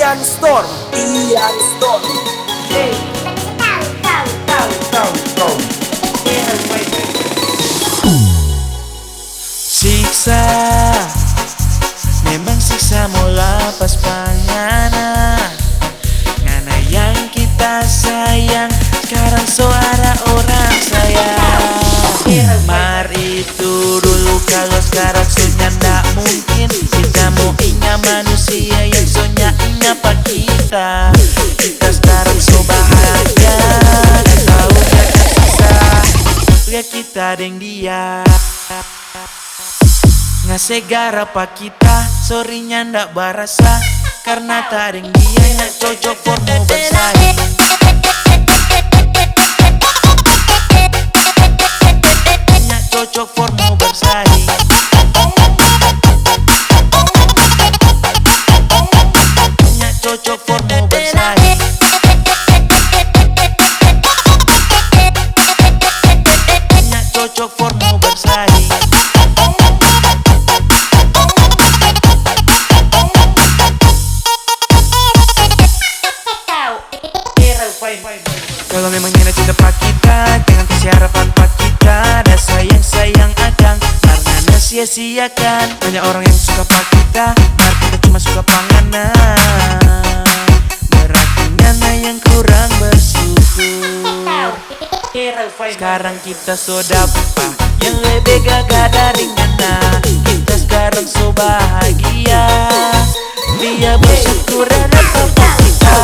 Ian Storm. Hey, tahu. Siksa, memang siksa mula pas pangana. Ngana yang kita sayang, sekarang suara orang sayang. Mari itu dulu kalau sekarang sudah ndak mungkin. Kita mau ingat manusia yang sonya ingat apa kita. Kita sekarang so bahagia, tahu gak susah. Lihat kita deng dia. Ngasih garapa kita, sorrynya ndak barasa. Karena taring dia nyak cocok for mau bersaing. Nyak cocok for mau bersaing. Nyak cocok for mau bersaing. Nyak cocok for mau bersaing. Kalau memang Nina cinta pak kita, jangan kasih harapan pak kita. Ada sayang akan, karena sia-siakan. Banyak orang yang suka pak kita, biar kita cuma suka panganan. Berarti Nana yang kurang bersyukur. Sekarang kita so dapat yang lebih gagah dari Nana. Kita sekarang so bahagia. Dia bersyukur ada papa kita.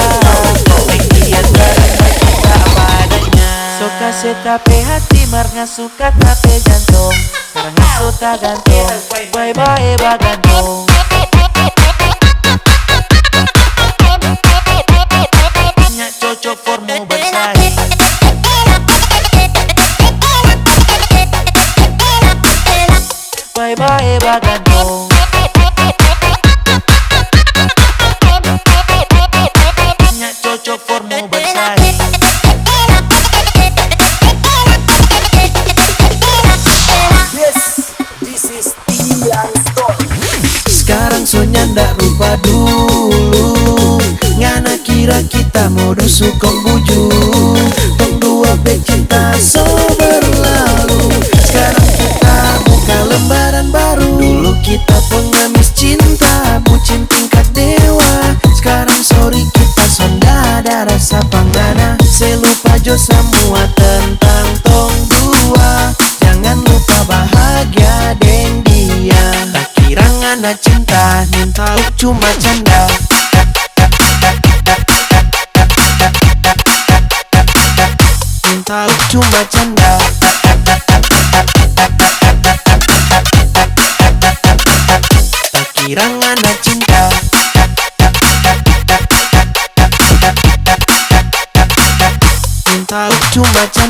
Dia sekarang kita apa adanya. So kasih tape hati marga suka tape jantung. Sekarang so tak gantung. Bye-bye bagandung. Nyak cocok for mau bersaing. Bye-bye bagandung. Nyak cocok for mau bersaing. Yes, this is Ian Storm. Sekarang sonya ndak rupa dulu. Ngana kira kita mau dusukong bujung. Tong dua pecinta so berlalu. Sekarang kita buka lembaran baru. Dulu kita pengemis cinta, bucin tingkat dewa. Sekarang sorry kita sonda ada rasa panggana. Saya lupa jo semua tentang tong dua. Jangan lupa bahagia deng dia. Tak kira ngana cinta, minta cuma canda. Minta cuma canda. Tak kira ngana cinta. Minta cuma canda.